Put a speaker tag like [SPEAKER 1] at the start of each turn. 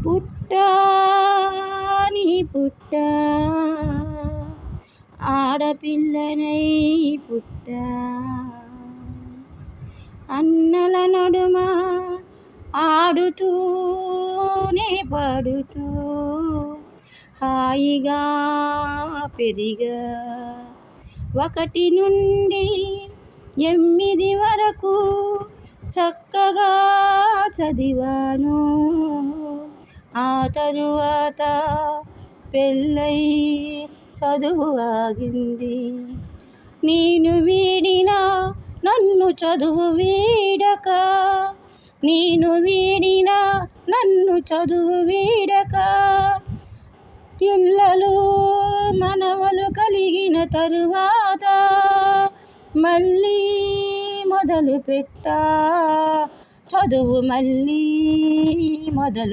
[SPEAKER 1] పుట్టా నీ పుట్టా ఆడపిల్లనై పుట్టా అన్నల నడుమ ఆడుతూనే పాడుతూ హాయిగా పెరిగా 1 నుండి 8 వరకు చక్కగా చదివాను. ఆ తరువాత పెళ్ళై చదువు ఆగింది. నేను వీడినా నన్ను చదువు వీడక, నేను వీడినా నన్ను చదువు వీడక, పిల్లలు మనవలు కలిగిన తరువాత మళ్ళీ మొదలు పెట్టా చదువు మళ్ళీ మొదలు